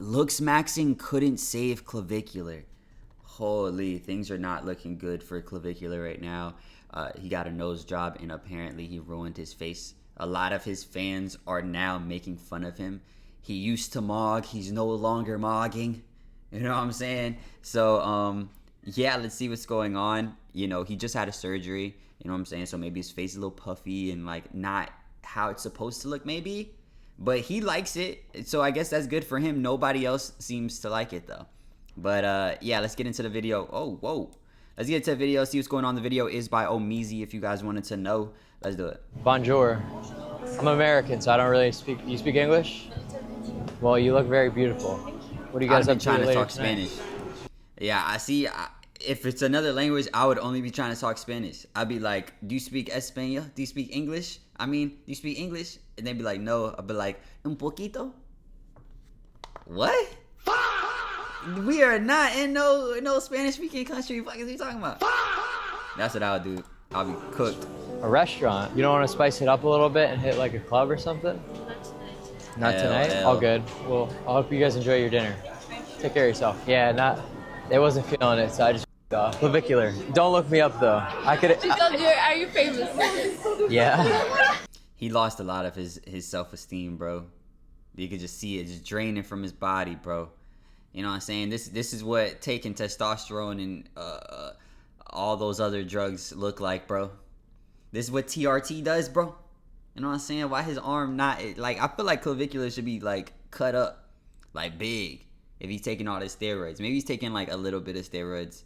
Looksmaxxing couldn't save Clavicular. Holy, things are not looking good for Clavicular right now. He got a nose job and apparently he ruined his face. A lot of his fans are now making fun of him. He used to mog, he's no longer mogging. You know what I'm saying? So, yeah, let's see what's going on. You know, he just had a surgery. You know what I'm saying? So maybe his face is a little puffy and like not how it's supposed to look maybe. But he likes it. So I guess that's good for him. Nobody else seems to like it though. But yeah, let's get into the video. Oh, whoa. Let's get into the video, see what's going on. The video is by Omizi if you guys wanted to know. Let's do it. Bonjour. I'm American, so I don't really speak. You speak English? Well, you look very beautiful. What do you guys I've been up to trying to later talk tonight? Spanish. Yeah, I see. If it's another language, I would only be trying to talk Spanish. I'd be like, do you speak Español? Do you speak English? I mean, do you speak English? And they'd be like, no. I'd be like, un poquito? What? We are not in no Spanish speaking country. What are you talking about? That's what I would do. I'll be cooked. A restaurant. You don't want to spice it up a little bit and hit like a club or something? Not tonight? All good. Well, I hope you guys enjoy your dinner. Take care of yourself. Yeah, they wasn't feeling it, so I just off. Clavicular. Don't look me up though. I could. Are you famous? Yeah. He lost a lot of his self-esteem, bro. You could just see it just draining from his body, bro. You know what I'm saying? This is what taking testosterone and all those other drugs look like, bro. This is what TRT does, bro. You know what I'm saying? Why his arm not like? I feel like Clavicular should be like cut up, like big, if he's taking all the steroids. Maybe he's taking like a little bit of steroids.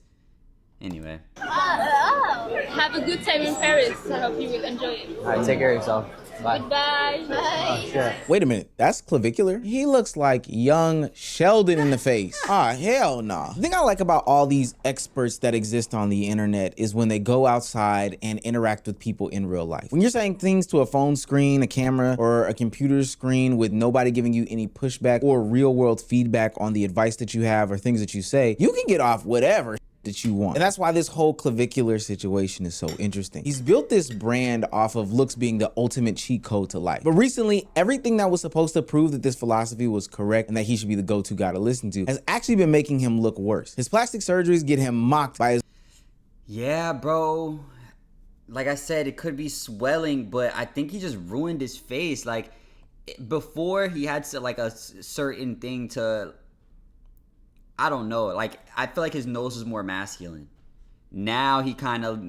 Anyway. Have a good time in Paris. I hope you will enjoy it. All right, take care of yourself. Bye. Goodbye. Bye. Oh, sure. Wait a minute, that's Clavicular? He looks like young Sheldon in the face. Ah, hell nah. The thing I like about all these experts that exist on the internet is when they go outside and interact with people in real life. When you're saying things to a phone screen, a camera, or a computer screen with nobody giving you any pushback or real world feedback on the advice that you have or things that you say, you can get off whatever that you want. And that's why this whole Clavicular situation is so interesting. He's built this brand off of looks being the ultimate cheat code to life. But recently, everything that was supposed to prove that this philosophy was correct and that he should be the go-to guy to listen to has actually been making him look worse. His plastic surgeries get him mocked by his— Yeah, bro. Like I said, it could be swelling, but I think he just ruined his face. Like before, he had to, like a certain thing to, I don't know. Like, I feel like his nose was more masculine. Now he kind of,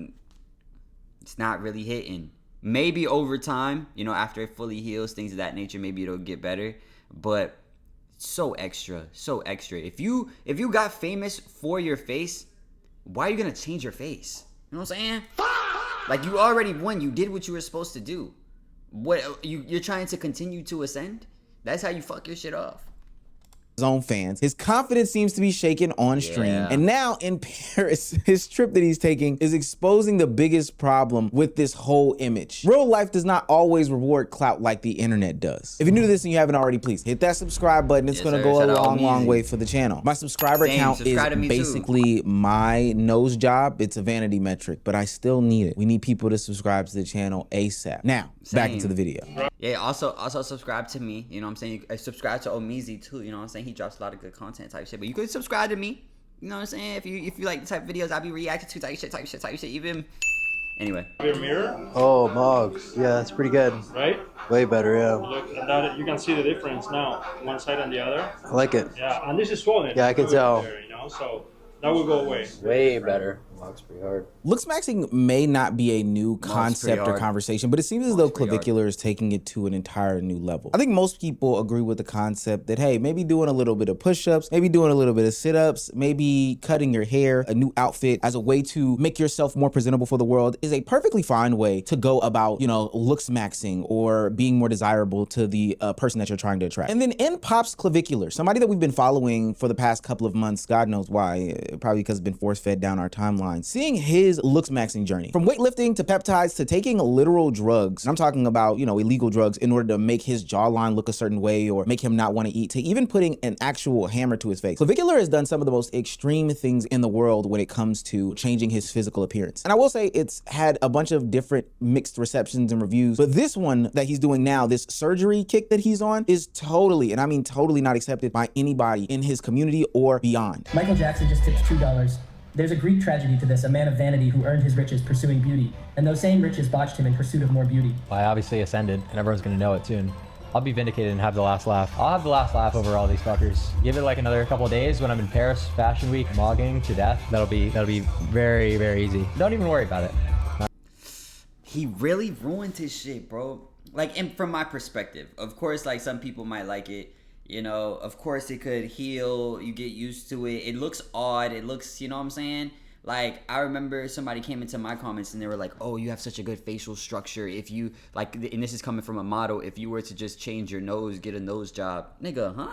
it's not really hitting. Maybe over time, you know, after it fully heals, things of that nature, maybe it'll get better. But so extra, so extra. If you got famous for your face, why are you gonna change your face? You know what I'm saying? Like, you already won. You did what you were supposed to do. What you're trying to continue to ascend? That's how you fuck your shit off. own fans. His confidence seems to be shaken on stream. Yeah. And now in Paris, his trip that he's taking is exposing the biggest problem with this whole image. Real life does not always reward clout like the internet does. If you're new to this and you haven't already, please hit that subscribe button. It's gonna go a long way for the channel. My subscriber count is basically my nose job. It's a vanity metric, but I still need it. We need people to subscribe to the channel ASAP. Now, back into the video. Yeah, also subscribe to me. You know what I'm saying? Subscribe to Omizi too. You know what I'm saying? He drops a lot of good content type shit. But you could subscribe to me. You know what I'm saying? If you like the type of videos I be reacting to, type shit. Even anyway. Your mirror. Oh, Mogs. Yeah, that's pretty good. Right? Way better, yeah. Look at that. You can see the difference now, one side and the other. I like it. Yeah, and this is swollen. Yeah, I can tell. There, you know, so that will go away. Way better. Mogs pretty hard. Looksmaxxing may not be a new concept or conversation, but it seems as though Clavicular is taking it to an entire new level. I think most people agree with the concept that, hey, maybe doing a little bit of push-ups, maybe doing a little bit of sit-ups, maybe cutting your hair, a new outfit as a way to make yourself more presentable for the world is a perfectly fine way to go about, you know, looksmaxxing or being more desirable to the person that you're trying to attract. And then in pops Clavicular, somebody that we've been following for the past couple of months, God knows why, probably because it's been force-fed down our timeline. line, seeing his Looksmaxxing journey. From weightlifting to peptides to taking literal drugs. And I'm talking about, you know, illegal drugs in order to make his jawline look a certain way or make him not want to eat, to even putting an actual hammer to his face. Clavicular has done some of the most extreme things in the world when it comes to changing his physical appearance. And I will say it's had a bunch of different mixed receptions and reviews, but this one that he's doing now, this surgery kick that he's on, is totally, and I mean totally, not accepted by anybody in his community or beyond. Michael Jackson just tipped $2. There's a Greek tragedy to this, a man of vanity who earned his riches pursuing beauty, and those same riches botched him in pursuit of more beauty. I obviously ascended, and everyone's gonna know it soon. I'll be vindicated and have the last laugh. I'll have the last laugh over all these fuckers. Give it like another couple of days when I'm in Paris Fashion Week, mogging to death. That'll be very, very easy. Don't even worry about it. He really ruined his shit, bro. Like, and from my perspective, of course, like, some people might like it. You know, of course it could heal. You get used to it. It looks odd. It looks, you know what I'm saying? Like, I remember somebody came into my comments and they were like, oh, you have such a good facial structure. If you, like, and this is coming from a model, if you were to just change your nose, get a nose job. Nigga, huh?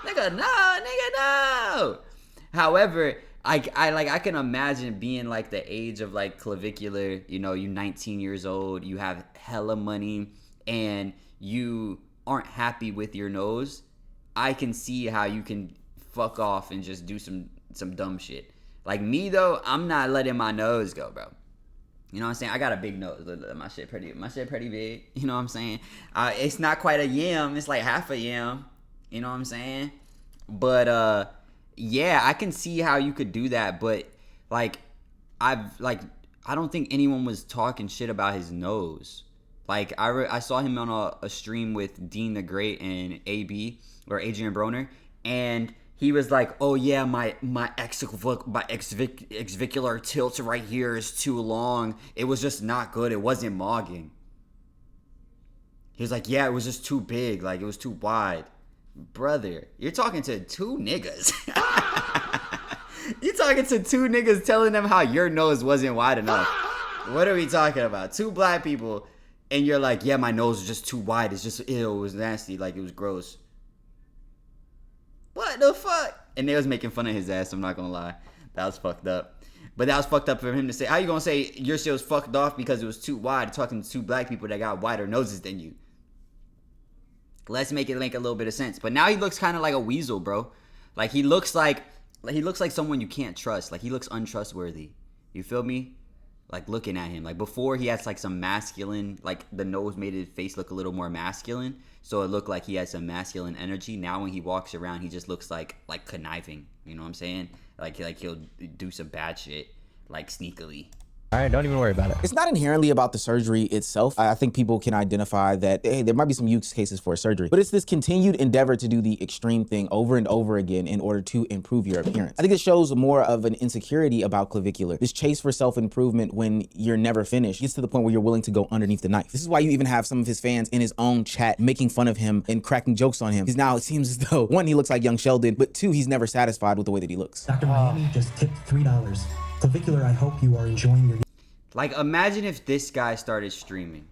Nigga, no. Nigga, no. However, I can imagine being like the age of like Clavicular, you know, you 19 years old, you have hella money, and you aren't happy with your nose. I can see how you can fuck off and just do some dumb shit. Like me though, I'm not letting my nose go, bro. You know what I'm saying? I got a big nose. My shit pretty big. You know what I'm saying? It's not quite a yam. It's like half a yam. You know what I'm saying? But yeah, I can see how you could do that. But like, I don't think anyone was talking shit about his nose. Like I saw him on a stream with Dean the Great and AB or Adrian Broner, and he was like, "Oh yeah, my exvicular tilt right here is too long. It was just not good. It wasn't mogging." He was like, "Yeah, it was just too big. Like it was too wide." Brother, you're talking to two niggas. You're talking to two niggas telling them how your nose wasn't wide enough. What are we talking about? Two black people, and you're like, "Yeah, my nose is just too wide. It's just ew. It was nasty. Like it was gross." What the fuck? And they was making fun of his ass, I'm not gonna lie. That was fucked up. But that was fucked up for him to say. How you gonna say your shit was fucked off because it was too wide, talking to two black people that got wider noses than you? Let's make it make a little bit of sense. But now he looks kind of like a weasel, bro. Like he looks like someone you can't trust. Like he looks untrustworthy. You feel me? Like looking at him. Like before he has like some masculine, like the nose made his face look a little more masculine. So it looked like he had some masculine energy. Now when he walks around, he just looks like conniving. You know what I'm saying? Like he'll do some bad shit, like sneakily. All right, don't even worry about it. It's not inherently about the surgery itself. I think people can identify that, hey, there might be some use cases for surgery, but it's this continued endeavor to do the extreme thing over and over again in order to improve your appearance. I think it shows more of an insecurity about Clavicular. This chase for self-improvement when you're never finished gets to the point where you're willing to go underneath the knife. This is why you even have some of his fans in his own chat making fun of him and cracking jokes on him. Because now it seems as though, one, he looks like young Sheldon, but two, he's never satisfied with the way that he looks. Dr. Miami just tipped $3. Clavicular, I hope you are enjoying your... Like, imagine if this guy started streaming.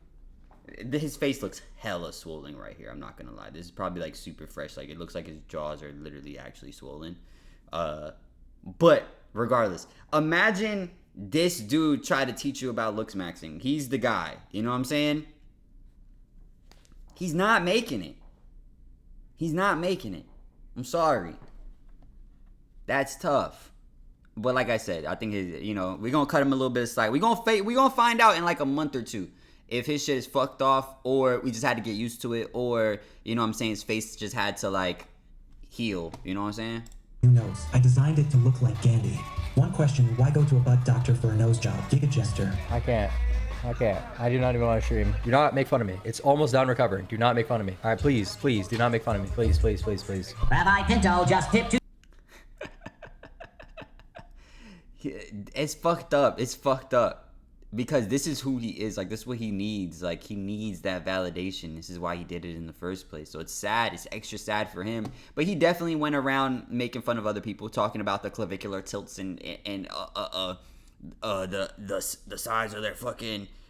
His face looks hella swollen right here. I'm not gonna lie. This is probably like super fresh. Like it looks like his jaws are literally actually swollen. But regardless, imagine this dude try to teach you about Looksmaxxing. He's the guy. You know what I'm saying? He's not making it. He's not making it. I'm sorry. That's tough. But like I said, I think his, you know, we're gonna cut him a little bit of slack. We're gonna find out in like a month or two if his shit is fucked off, or we just had to get used to it, or you know what I'm saying, his face just had to like heal. You know what I'm saying? New nose. I designed it to look like Gandhi. One question: why go to a butt doctor for a nose job? Giga Jester. I can't. I do not even want to stream. Do not make fun of me. It's almost done recovering. Do not make fun of me. All right, please, do not make fun of me. Please. Rabbi Pinto just tipped It's fucked up. It's fucked up because this is who he is. Like this is what he needs. Like he needs that validation. This is why he did it in the first place. So it's sad. It's extra sad for him. But he definitely went around making fun of other people, talking about the clavicular tilts and the size of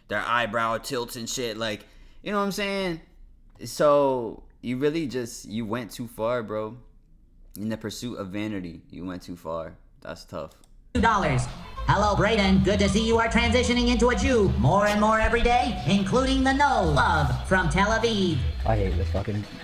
their eyebrow tilts and shit. Like, you know what I'm saying? So you really you went too far, bro. In the pursuit of vanity, you went too far. That's tough. $2. Hello, Brayden. Good to see you are transitioning into a Jew more and more every day, including the no love from Tel Aviv. I hate this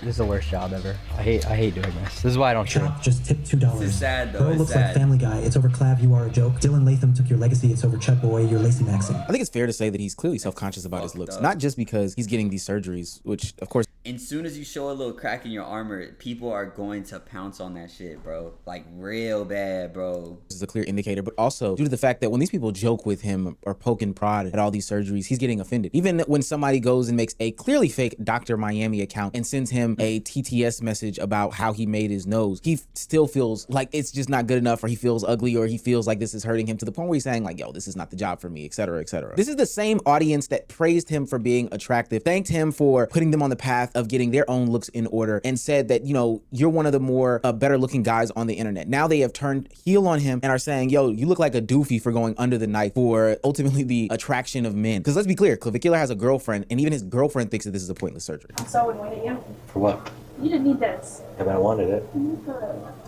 is the worst job ever. I hate doing this. This is why I don't train. Chop just tipped $2. This is sad, though. Bro It's looks sad. like Family Guy. It's over Clav, you are a joke. Dylan Latham took your legacy. It's over Chet Boy, you're lacy maxing. I think it's fair to say that he's clearly self-conscious about his looks, not just because he's getting these surgeries, which of course. As soon as you show a little crack in your armor, people are going to pounce on that shit, bro. Like real bad, bro. This is a clear indicator, but also due to the fact that when these people joke with him or poke and prod at all these surgeries, he's getting offended. Even when somebody goes and makes a clearly fake Dr. Miami account and sends him a TTS message about how he made his nose, he still feels like it's just not good enough, or he feels ugly, or he feels like this is hurting him to the point where he's saying like, yo, this is not the job for me, etc., etc. This is the same audience that praised him for being attractive, thanked him for putting them on the path of getting their own looks in order, and said that, you know, you're one of the more better looking guys on the internet. Now they have turned heel on him and are saying, yo, you look like a doofy for going under the knife for ultimately the attraction of men. Because let's be clear, Clavicular has a girlfriend, and even his girlfriend thinks that this is a pointless surgery. So annoyed at you. For what? You didn't need this. Yeah, but I wanted it.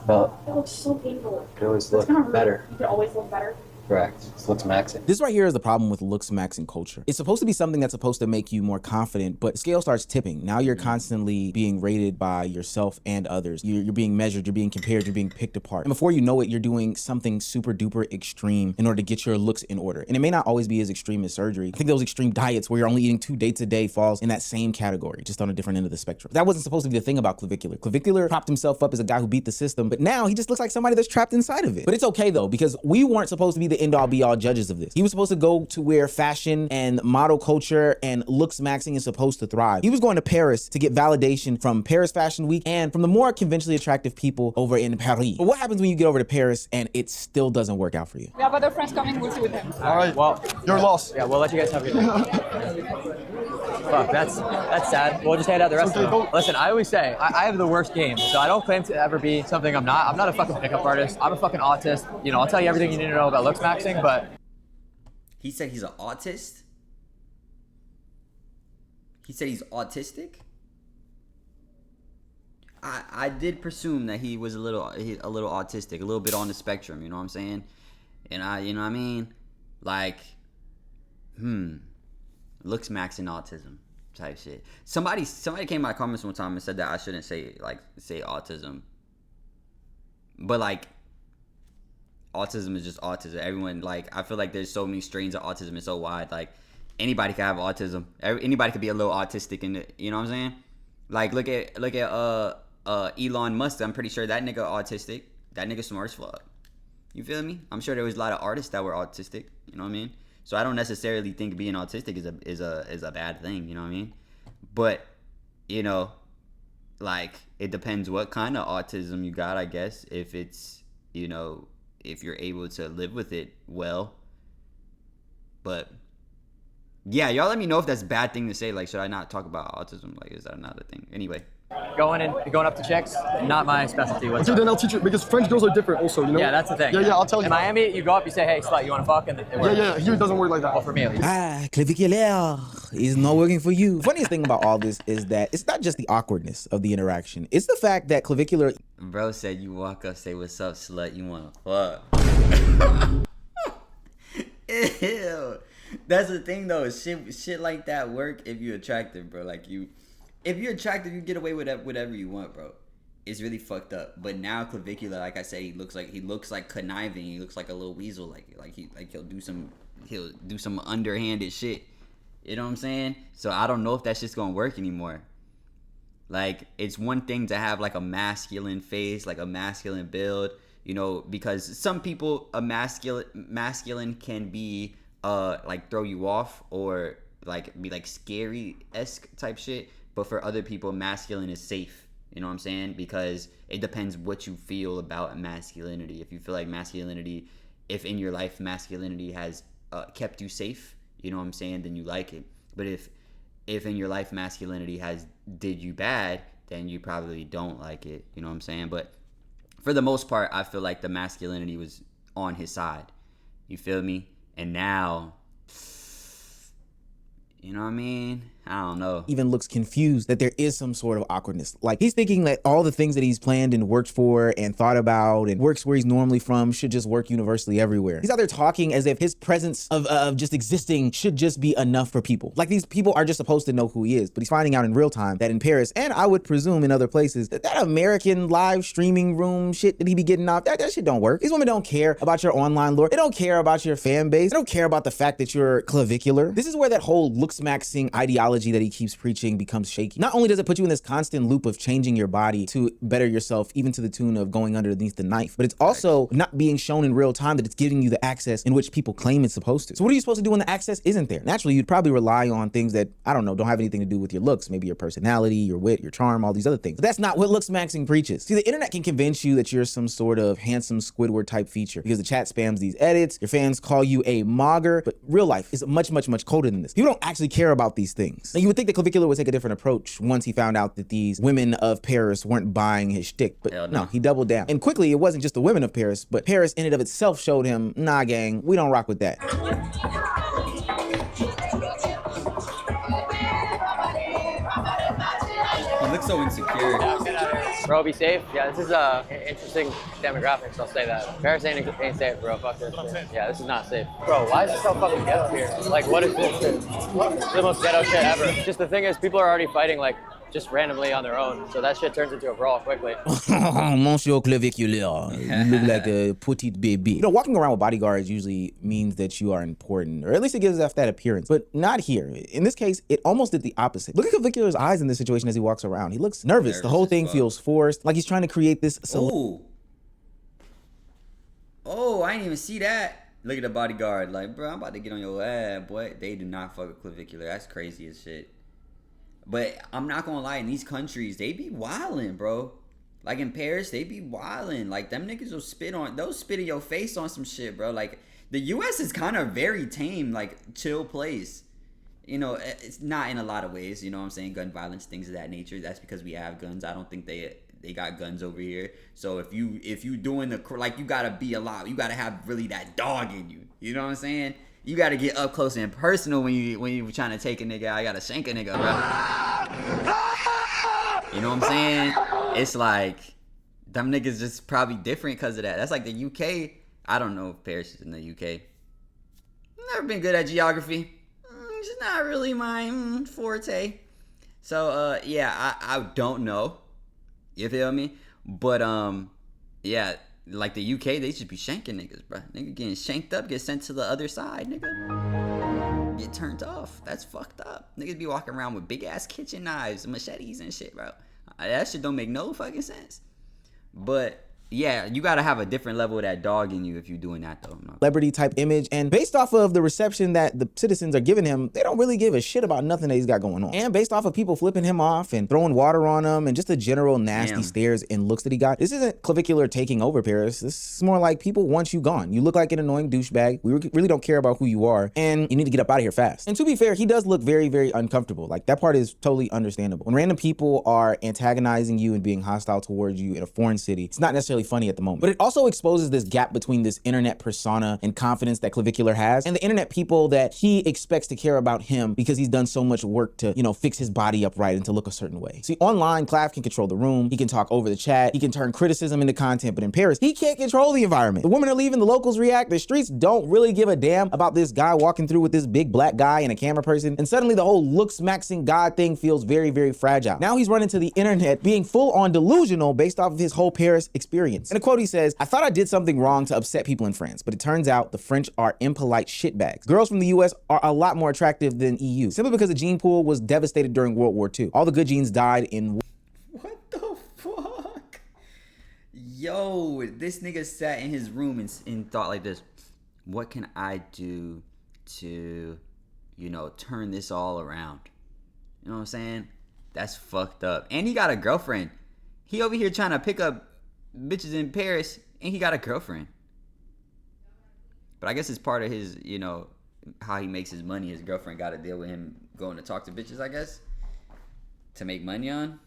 Well, It looks so painful. it always It's look gonna hurt. better. You could always look better. Correct. It's Looksmaxxing. This right here is the problem with Looksmaxxing culture. It's supposed to be something that's supposed to make you more confident, but scale starts tipping. Now you're constantly being rated by yourself and others. You're being measured, you're being compared, you're being picked apart. And before you know it, you're doing something super duper extreme in order to get your looks in order. And it may not always be as extreme as surgery. I think those extreme diets where you're only eating 2 dates a day falls in that same category, just on a different end of the spectrum. That wasn't supposed to be the thing about Clavicular. Clavicular propped himself up as a guy who beat the system, but now he just looks like somebody that's trapped inside of it. But it's okay though, because we weren't supposed to be the end all be all judges of this. He was supposed to go to where fashion and model culture and Looksmaxxing is supposed to thrive. He was going to Paris to get validation from Paris Fashion Week and from the more conventionally attractive people over in Paris. But what happens when you get over to Paris and it still doesn't work out for you? We have other friends coming. We'll see with them. All right, well, Your loss. yeah, we'll let you guys have your Fuck, that's sad. We'll just hang out the rest of them. Listen, I always say, I have the worst game, so I don't claim to ever be something I'm not. I'm not a fucking pickup artist. I'm a fucking autist. You know, I'll tell you everything you need to know about Looksmaxxing, but... He said he's an autist? He said he's autistic? I did presume that he was a little autistic, a little bit on the spectrum, you know what I'm saying? And you know what I mean? Like, Looksmaxxing autism type shit. Somebody came in my comments one time and said that I shouldn't say autism. But like, autism is just autism. Everyone, like, I feel like there's so many strains of autism. It's so wide. Like, anybody can have autism. Anybody could be a little autistic in it. You know what I'm saying? Like, look at Elon Musk. I'm pretty sure that nigga autistic. That nigga smart as fuck. You feel me? I'm sure there was a lot of artists that were autistic. You know what I mean? So I don't necessarily think being autistic is a bad thing. You know what I mean? But, you know, like, it depends what kind of autism you got, I guess. If it's, you know, if you're able to live with it well. But yeah, y'all let me know if that's a bad thing to say. Like, should I not talk about autism? Like, is that not a thing? Anyway. Going up to chicks, not my specialty Dude, whatsoever. then I'll teach you, because French girls are different also, you know? Yeah, that's the thing. Yeah, I'll tell you. In Miami, you go up, you say, hey, slut, you want to fuck? And it works. Yeah, here it doesn't work like that. Well, for me at least. Clavicular is not working for you. Funniest thing about all this is that it's not just the awkwardness of the interaction. It's the fact that Clavicular... Bro said you walk up, say, what's up, slut? You want to fuck. Ew. That's the thing, though. Shit like that work if you're attractive, bro. Like, if you're attractive, you get away with whatever you want, bro. It's really fucked up. But now Clavicular, like I said, he looks like conniving. He looks like a little weasel. He'll do some underhanded shit. You know what I'm saying? So I don't know if that's just gonna work anymore. Like, it's one thing to have like a masculine face, like a masculine build, you know, because some people a masculine can be like throw you off or like be like scary-esque type shit. But for other people, masculine is safe. You know what I'm saying? Because it depends what you feel about masculinity. If you feel like masculinity, if in your life masculinity has kept you safe, you know what I'm saying, then you like it. But if in your life masculinity has did you bad, then you probably don't like it. You know what I'm saying? But for the most part, I feel like the masculinity was on his side. You feel me? And now... You know what I mean? I don't know. Even looks confused that there is some sort of awkwardness. Like he's thinking that all the things that he's planned and worked for and thought about and works where he's normally from should just work universally everywhere. He's out there talking as if his presence of just existing should just be enough for people. Like these people are just supposed to know who he is, but he's finding out in real time that in Paris, and I would presume in other places, that American live streaming room shit that he be getting off, that shit don't work. These women don't care about your online lore. They don't care about your fan base. They don't care about the fact that you're clavicular. This is where that whole Looksmaxxing ideology that he keeps preaching becomes shaky. Not only does it put you in this constant loop of changing your body to better yourself, even to the tune of going underneath the knife, but it's also not being shown in real time that it's giving you the access in which people claim it's supposed to. So what are you supposed to do when the access isn't there? Naturally, you'd probably rely on things that, I don't know, don't have anything to do with your looks, maybe your personality, your wit, your charm, all these other things. But that's not what Looksmaxxing preaches. See, the internet can convince you that you're some sort of handsome Squidward type feature because the chat spams these edits, your fans call you a mogger, but real life is much, much, much colder than this. People don't actually care about these things. Now, you would think that Clavicular would take a different approach once he found out that these women of Paris weren't buying his shtick, but no, he doubled down. And quickly, it wasn't just the women of Paris, but Paris in and of itself showed him, nah gang, we don't rock with that. He looks so insecure. Bro, be safe. Yeah, this is interesting demographics, I'll say that. Paris ain't safe, bro. Fuck this shit. Yeah, this is not safe. Bro, why is it so fucking ghetto here? Like, what is this shit? It's the most ghetto shit ever. Just the thing is, people are already fighting, like, just randomly on their own. So that shit turns into a brawl quickly. Monsieur Clavicular, you look like a petite baby. You know, walking around with bodyguards usually means that you are important, or at least it gives off that appearance, but not here. In this case, it almost did the opposite. Look at Clavicular's eyes in this situation as he walks around. He looks nervous. The whole thing feels forced, like he's trying to create this. Oh, I didn't even see that. Look at the bodyguard. Like, bro, I'm about to get on your ass, boy. They do not fuck with Clavicular. That's crazy as shit. But I'm not gonna lie, in these countries, they be wildin', bro. Like in Paris, they be wildin'. Like them niggas will they'll spit in your face on some shit, bro. Like the US is kind of very tame, like chill place. You know, it's not in a lot of ways, you know what I'm saying? Gun violence, things of that nature. That's because we have guns. I don't think they got guns over here. So if you doing like, you gotta be a lot. You gotta have really that dog in you. You know what I'm saying? You gotta get up close and personal when you trying to take a nigga. I gotta shank a nigga, bro. You know what I'm saying? It's like them niggas just probably different because of that. That's like the UK. I don't know if Paris is in the UK. Never been good at geography. It's not really my forte. So yeah, I don't know. You feel me? But yeah. Like the UK, they should be shanking niggas, bro. Nigga getting shanked up, get sent to the other side, nigga. Get turned off. That's fucked up. Niggas be walking around with big ass kitchen knives and machetes and shit, bro. That shit don't make no fucking sense. But yeah, you gotta have a different level of that dog in you if you're doing that though. Celebrity type image, and based off of the reception that the citizens are giving him, they don't really give a shit about nothing that he's got going on. And based off of people flipping him off and throwing water on him and just the general nasty stares and looks that he got, this isn't Clavicular taking over Paris. This is more like people want you gone. You look like an annoying douchebag. We really don't care about who you are, and you need to get up out of here fast. And to be fair, he does look very, very uncomfortable. Like that part is totally understandable. When random people are antagonizing you and being hostile towards you in a foreign city, it's not necessarily funny at the moment. But it also exposes this gap between this internet persona and confidence that Clavicular has and the internet people that he expects to care about him because he's done so much work to, you know, fix his body up right and to look a certain way. See, online, Clav can control the room. He can talk over the chat. He can turn criticism into content. But in Paris, he can't control the environment. The women are leaving. The locals react. The streets don't really give a damn about this guy walking through with this big black guy and a camera person. And suddenly the whole Looksmaxxing God thing feels very, very fragile. Now he's running to the internet being full on delusional based off of his whole Paris experience. In a quote, he says, "I thought I did something wrong to upset people in France, but it turns out the French are impolite shitbags. Girls from the US are a lot more attractive than EU, simply because the gene pool was devastated during World War II. All the good genes died in..." What the fuck? Yo, this nigga sat in his room and thought like this: what can I do to, you know, turn this all around? You know what I'm saying? That's fucked up. And he got a girlfriend. He over here trying to pick up bitches in Paris, and he got a girlfriend. But I guess it's part of his, you know, how he makes his money. His girlfriend got to deal with him going to talk to bitches, I guess, to make money on.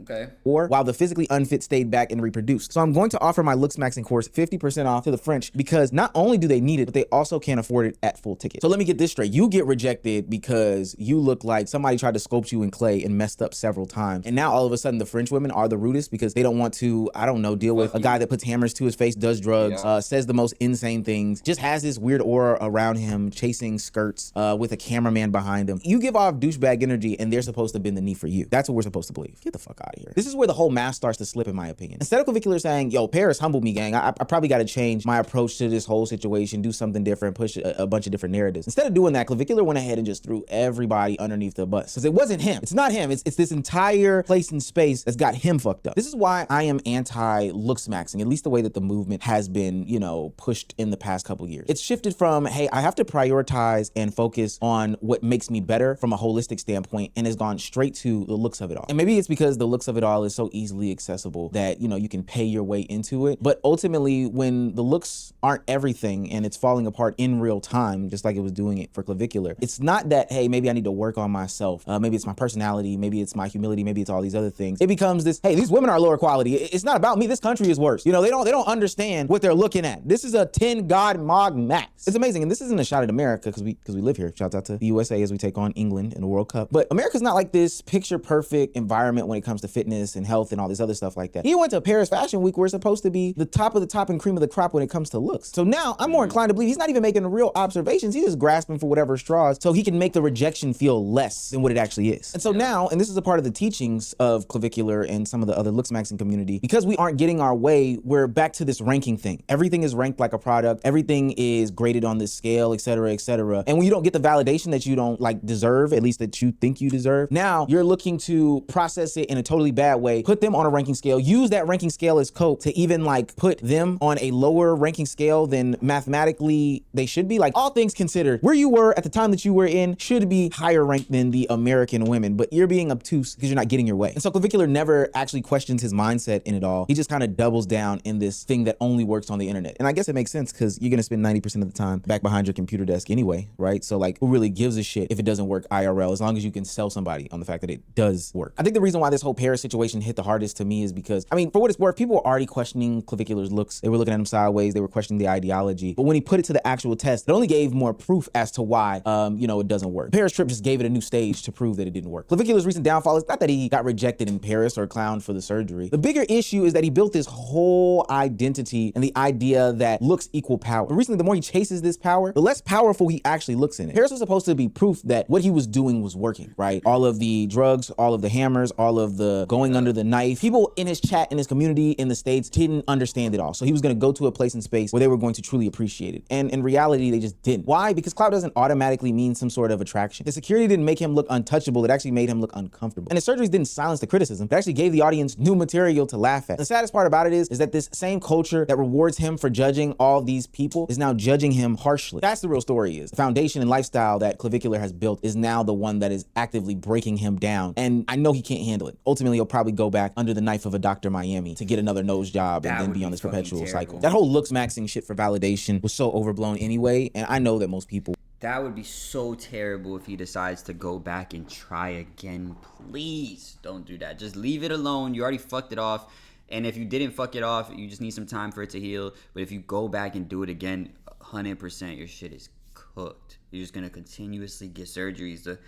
Okay. Or while the physically unfit stayed back and reproduced. So I'm going to offer my Looksmaxxing course 50% off to the French because not only do they need it, but they also can't afford it at full ticket. So let me get this straight. You get rejected because you look like somebody tried to sculpt you in clay and messed up several times. And now all of a sudden the French women are the rudest because they don't want to, I don't know, deal with a guy that puts hammers to his face, does drugs, says the most insane things, just has this weird aura around him, chasing skirts with a cameraman behind him. You give off douchebag energy and they're supposed to bend the knee for you. That's what we're supposed to believe. Get the fuck out of here. This is where the whole mask starts to slip, in my opinion. Instead of Clavicular saying, yo, Paris humbled me, gang, I probably got to change my approach to this whole situation, do something different, push a bunch of different narratives. Instead of doing that, Clavicular went ahead and just threw everybody underneath the bus. Because it wasn't him. It's not him. It's this entire place and space that's got him fucked up. This is why I am anti-Looksmaxxing, at least the way that the movement has been, you know, pushed in the past couple years. It's shifted from, hey, I have to prioritize and focus on what makes me better from a holistic standpoint, and has gone straight to the looks of it all. And maybe it's because the looks of it all is so easily accessible that, you know, you can pay your way into it. But ultimately, when the looks aren't everything and it's falling apart in real time, just like it was doing it for Clavicular, it's not that, hey, maybe I need to work on myself. Maybe it's my personality, maybe it's my humility, maybe it's all these other things. It becomes this, hey, these women are lower quality. It's not about me. This country is worse. You know, they don't understand what they're looking at. This is a 10 God Mog Max. It's amazing. And this isn't a shot at America because we live here. Shouts out to the USA as we take on England in the World Cup. But America's not like this picture perfect environment when it comes to fitness and health and all this other stuff like that. He went to Paris Fashion Week where it's supposed to be the top of the top and cream of the crop when it comes to looks. So now I'm more inclined to believe he's not even making real observations. He's just grasping for whatever straws so he can make the rejection feel less than what it actually is. And so now, and this is a part of the teachings of Clavicular and some of the other Looksmaxxing community, because we aren't getting our way, we're back to this ranking thing. Everything is ranked like a product. Everything is graded on this scale, et cetera, et cetera. And when you don't get the validation that you don't like deserve, at least that you think you deserve, now you're looking to process it in a totally bad way, put them on a ranking scale, use that ranking scale as cope to even like put them on a lower ranking scale than mathematically they should be. Like, all things considered, where you were at the time that you were in should be higher ranked than the American women, but you're being obtuse because you're not getting your way. And so Clavicular never actually questions his mindset in it all. He just kind of doubles down in this thing that only works on the internet. And I guess it makes sense because you're gonna spend 90% of the time back behind your computer desk anyway, right? So like, who really gives a shit if it doesn't work IRL, as long as you can sell somebody on the fact that it does work. I think the reason why this whole Paris situation hit the hardest to me is because, I mean, for what it's worth, people were already questioning Clavicular's looks. They were looking at him sideways. They were questioning the ideology. But when he put it to the actual test, it only gave more proof as to why, you know, it doesn't work. Paris trip just gave it a new stage to prove that it didn't work. Clavicular's recent downfall is not that he got rejected in Paris or clowned for the surgery. The bigger issue is that he built this whole identity and the idea that looks equal power. But recently, the more he chases this power, the less powerful he actually looks in it. Paris was supposed to be proof that what he was doing was working, right? All of the drugs, all of the hammers, all of the going under the knife. People in his chat, in his community, in the States didn't understand it all. So he was gonna go to a place in space where they were going to truly appreciate it. And in reality, they just didn't. Why? Because clout doesn't automatically mean some sort of attraction. The security didn't make him look untouchable. It actually made him look uncomfortable. And his surgeries didn't silence the criticism. It actually gave the audience new material to laugh at. The saddest part about it is that this same culture that rewards him for judging all these people is now judging him harshly. That's the real story is. The foundation and lifestyle that Clavicular has built is now the one that is actively breaking him down. And I know he can't handle it. Ultimately, he'll probably go back under the knife of a Dr. Miami to get another nose job and then be on this perpetual cycle. That whole Looksmaxxing shit for validation was so overblown anyway. And I know that most people. That would be so terrible if he decides to go back and try again. Please don't do that. Just leave it alone. You already fucked it off. And if you didn't fuck it off, you just need some time for it to heal. But if you go back and do it again, 100% your shit is cooked. You're just going to continuously get surgeries to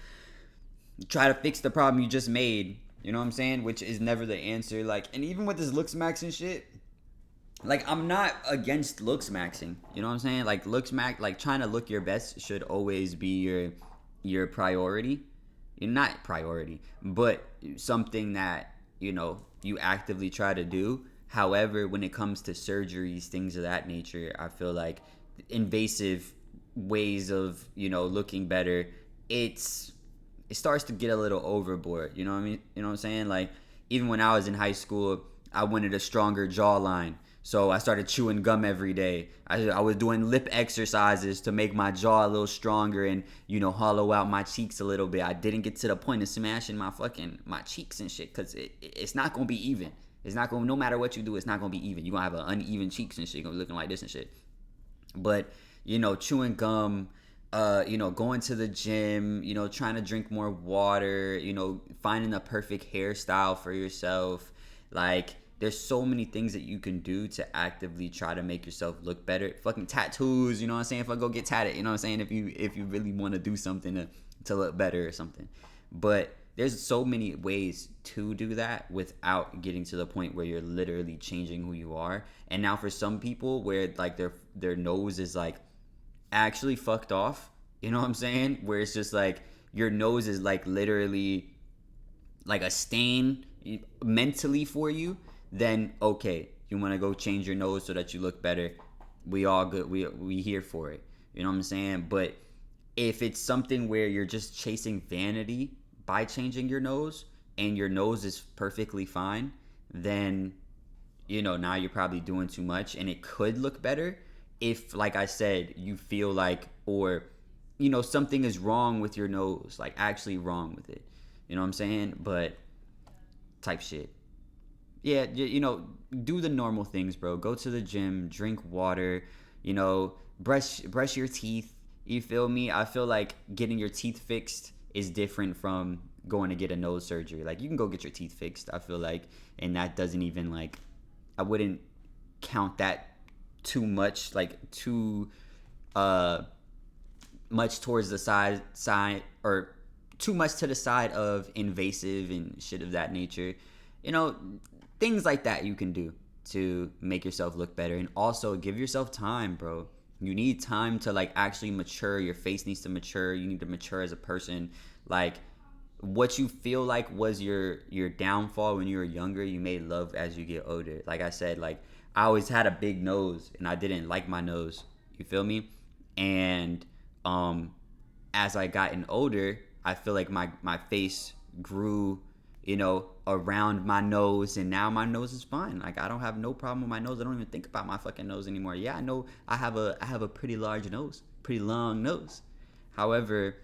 try to fix the problem you just made. You know what I'm saying? Which is never the answer. Like, and even with this Looksmaxxing shit, like, I'm not against Looksmaxxing. You know what I'm saying? Like, like trying to look your best should always be your priority. Not priority, but something that, you know, you actively try to do. However, when it comes to surgeries, things of that nature, I feel like invasive ways of, you know, looking better, it starts to get a little overboard. You know what I mean? You know what I'm saying? Like, even when I was in high school, I wanted a stronger jawline. So I started chewing gum every day. I was doing lip exercises to make my jaw a little stronger and, you know, hollow out my cheeks a little bit. I didn't get to the point of smashing my cheeks and shit because it's not going to be even. It's not going to, no matter what you do, it's not going to be even. You're going to have an uneven cheeks and shit. You're going to be looking like this and shit. But, you know, chewing gum, you know, going to the gym, you know, trying to drink more water, you know, finding the perfect hairstyle for yourself. Like, there's so many things that you can do to actively try to make yourself look better. Fucking tattoos, you know what I'm saying? If I go get tatted, you know what I'm saying? If you really want to do something to look better or something. But there's so many ways to do that without getting to the point where you're literally changing who you are. And now for some people where like their nose is like actually fucked off, you know what I'm saying? Where it's just like your nose is like literally like a stain mentally for you, then okay, you want to go change your nose so that you look better. We all good. We here for it. You know what I'm saying? But if it's something where you're just chasing vanity by changing your nose and your nose is perfectly fine, then you know, now you're probably doing too much and it could look better if, like I said, you feel like, or you know, something is wrong with your nose, like actually wrong with it. You know what I'm saying? But type shit. Yeah, you know, do the normal things, bro. Go to the gym, drink water, you know, brush your teeth. You feel me? I feel like getting your teeth fixed is different from going to get a nose surgery. Like, you can go get your teeth fixed, I feel like, and that doesn't even, like, I wouldn't count that too much, like too much towards the side or too much to the side of invasive and shit of that nature. You know, things like that you can do to make yourself look better. And also give yourself time, bro. You need time to like actually mature. Your face needs to mature. You need to mature as a person. Like, what you feel like was your downfall when you were younger, you may love as you get older. Like I said, like, I always had a big nose and I didn't like my nose. You feel me? And as I gotten older, I feel like my face grew, you know, around my nose, and now my nose is fine. Like, I don't have no problem with my nose. I don't even think about my fucking nose anymore. Yeah, I know I have a pretty large nose, pretty long nose. However,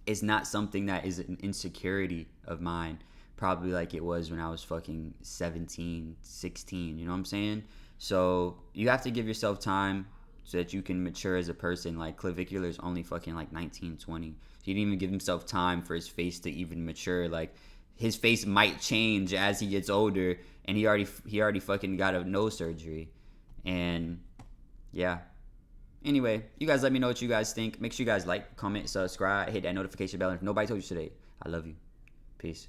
it's not something that is an insecurity of mine, probably like it was when I was fucking 17, 16, you know what I'm saying? So you have to give yourself time so that you can mature as a person. Like, Clavicular is only fucking like 19, 20. He didn't even give himself time for his face to even mature. Like, his face might change as he gets older, and he already fucking got a nose surgery. And yeah. Anyway, you guys let me know what you guys think. Make sure you guys like, comment, subscribe, hit that notification bell. And if nobody told you today, I love you. Peace.